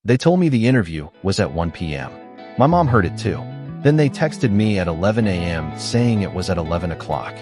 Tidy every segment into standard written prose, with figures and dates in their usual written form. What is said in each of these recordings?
They told me the interview was at 1 p.m. My mom heard it too. Then they texted me at 11 a.m. saying it was at 11 o'clock.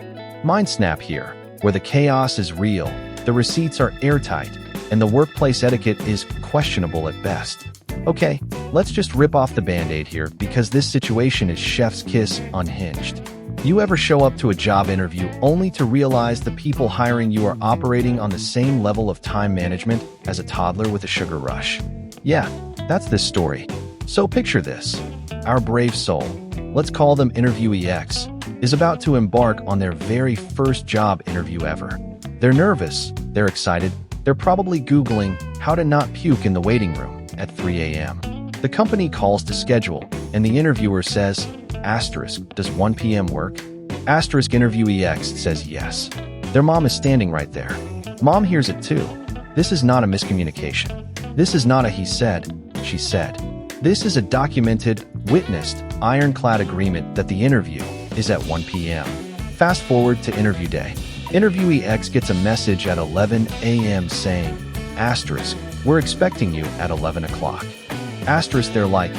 Mindsnap here, where the chaos is real, the receipts are airtight, and the workplace etiquette is questionable at best. Okay, let's just rip off the band-aid here because this situation is chef's kiss unhinged. You ever show up to a job interview only to realize the people hiring you are operating on the same level of time management as a toddler with a sugar rush? Yeah, that's this story. So picture this. Our brave soul, let's call them Interviewee X, is about to embark on their very first job interview ever. They're nervous, they're excited, they're probably Googling how to not puke in the waiting room at 3 a.m. The company calls to schedule, and the interviewer says, does 1 p.m. work? Interviewee X says yes. Their mom is standing right there. Mom hears it too. This is not a miscommunication. This is not a he said, she said. This is a documented, witnessed, ironclad agreement that the interview is at 1 p.m. Fast forward to interview day. Interviewee X gets a message at 11 a.m. saying, we're expecting you at 11 o'clock. They're like,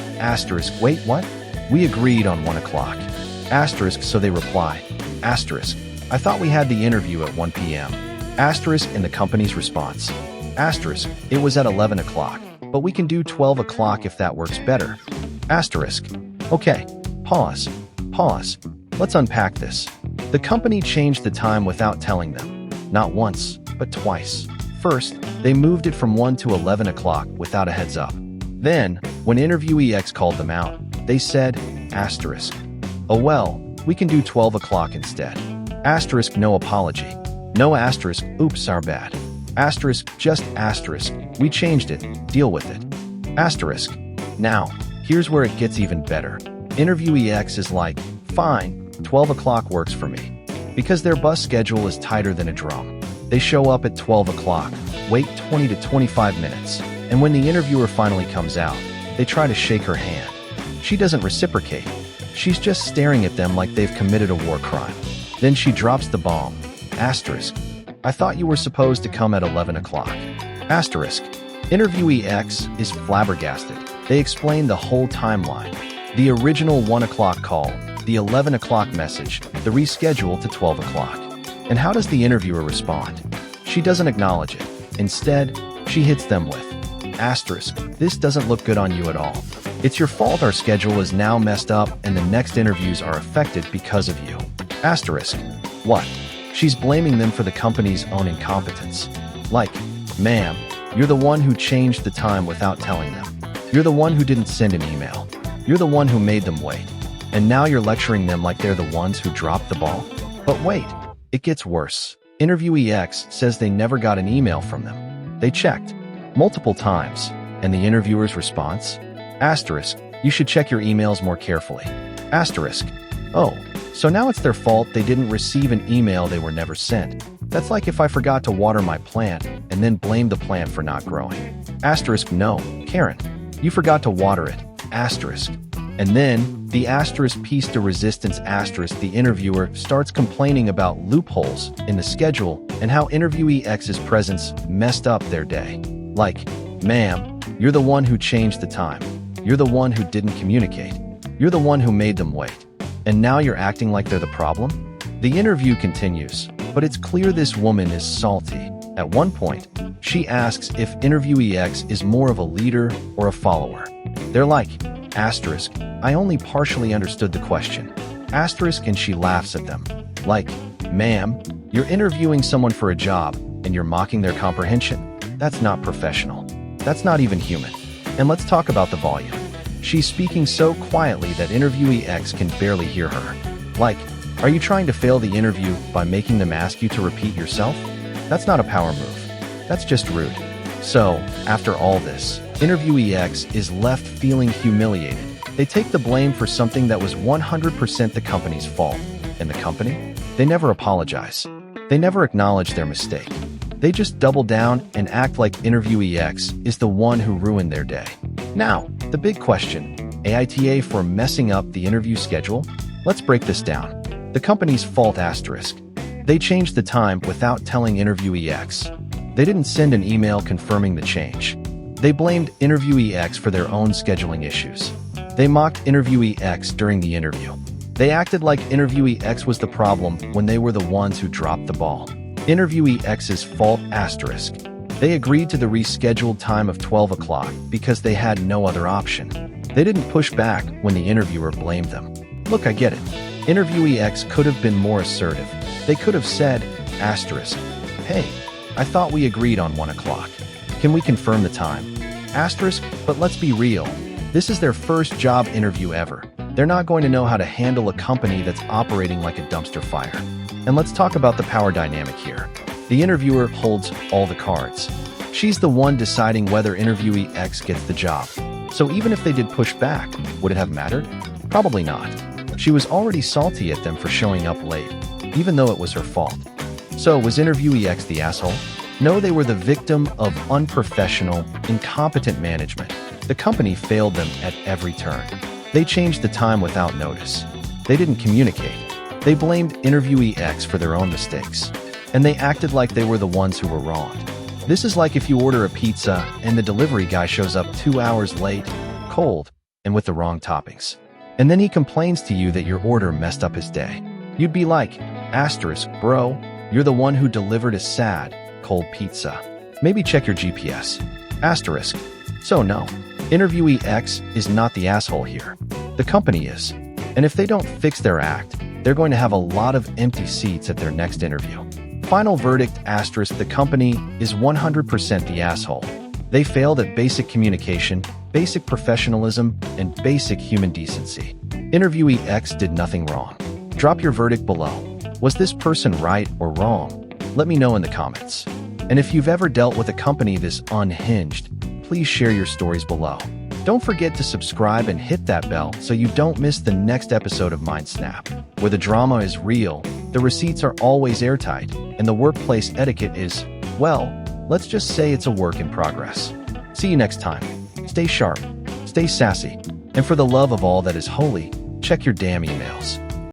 wait, what? We agreed on 1 o'clock. So they reply, I thought we had the interview at 1 p.m. In the company's response, it was at 11 o'clock, but we can do 12 o'clock if that works better. Okay, pause. Let's unpack this. The company changed the time without telling them. Not once, but twice. First, they moved it from 1 to 11 o'clock without a heads up. Then, when Interviewee X called them out, they said, oh well, we can do 12 o'clock instead. No apology. No oops, our bad. We changed it, deal with it. Now, here's where it gets even better. Interviewee X is like, fine, 12 o'clock works for me. Because their bus schedule is tighter than a drum. They show up at 12 o'clock, wait 20 to 25 minutes, and when the interviewer finally comes out, they try to shake her hand. She doesn't reciprocate. She's just staring at them like they've committed a war crime. Then she drops the bomb. I thought you were supposed to come at 11 o'clock. Interviewee X is flabbergasted. They explain the whole timeline. The original 1 o'clock call, the 11 o'clock message, the reschedule to 12 o'clock. And how does the interviewer respond? She doesn't acknowledge it. Instead, she hits them with, this doesn't look good on you at all. It's your fault our schedule is now messed up and the next interviews are affected because of you. What? She's blaming them for the company's own incompetence. Like, ma'am, you're the one who changed the time without telling them. You're the one who didn't send an email. You're the one who made them wait. And now you're lecturing them like they're the ones who dropped the ball? But wait, it gets worse. Interviewee X says they never got an email from them. They checked multiple times, and the interviewer's response? You should check your emails more carefully. Oh, so now it's their fault they didn't receive an email they were never sent. That's like if I forgot to water my plant and then blamed the plant for not growing. No, Karen, you forgot to water it. And then, the piece de resistance the interviewer starts complaining about loopholes in the schedule and how Interviewee X's presence messed up their day. Like, ma'am, you're the one who changed the time. You're the one who didn't communicate. You're the one who made them wait. And now you're acting like they're the problem? The interview continues, but it's clear this woman is salty. At one point, she asks if Interviewee X is more of a leader or a follower. They're like, I only partially understood the question. And she laughs at them. Like, ma'am, you're interviewing someone for a job and you're mocking their comprehension? That's not professional. That's not even human. And let's talk about the volume. She's speaking so quietly that Interviewee X can barely hear her. Like, are you trying to fail the interview by making them ask you to repeat yourself? That's not a power move. That's just rude. So, after all this, Interviewee X is left feeling humiliated. They take the blame for something that was 100% the company's fault. And the company? They never apologize. They never acknowledge their mistake. They just double down and act like Interviewee X is the one who ruined their day. Now, the big question, AITA for messing up the interview schedule? Let's break this down. The company's fault They changed the time without telling Interviewee X. They didn't send an email confirming the change. They blamed interviewee X for their own scheduling issues. They mocked interviewee X during the interview. They acted like interviewee X was the problem when they were the ones who dropped the ball. Interviewee X's fault asterisk. They agreed to the rescheduled time of 12 o'clock because they had no other option. They didn't push back when the interviewer blamed them. Look, I get it. Interviewee X could have been more assertive. They could have said, asterisk, hey, I thought we agreed on 1 o'clock. Can we confirm the time? Asterisk, but let's be real. This is their first job interview ever. They're not going to know how to handle a company that's operating like a dumpster fire. And let's talk about the power dynamic here. The interviewer holds all the cards. She's the one deciding whether interviewee X gets the job. So even if they did push back, would it have mattered? Probably not. She was already salty at them for showing up late, even though it was her fault. So was interviewee X the asshole? No, they were the victim of unprofessional, incompetent management. The company failed them at every turn. They changed the time without notice. They didn't communicate. They blamed interviewee X for their own mistakes. And they acted like they were the ones who were wronged. This is like if you order a pizza and the delivery guy shows up 2 hours late, cold, and with the wrong toppings. And then he complains to you that your order messed up his day. You'd be like, asterisk, bro, you're the one who delivered a sad, cold pizza. Maybe check your GPS. Asterisk. So no, interviewee X is not the asshole here. The company is. And if they don't fix their act, they're going to have a lot of empty seats at their next interview. Final verdict asterisk, the company is 100% the asshole. They failed at basic communication, basic professionalism, and basic human decency. Interviewee X did nothing wrong. Drop your verdict below. Was this person right or wrong? Let me know in the comments. And if you've ever dealt with a company this unhinged, please share your stories below. Don't forget to subscribe and hit that bell so you don't miss the next episode of MindSnap, where the drama is real, the receipts are always airtight, and the workplace etiquette is, well, let's just say it's a work in progress. See you next time. Stay sharp, stay sassy, and for the love of all that is holy, check your damn emails.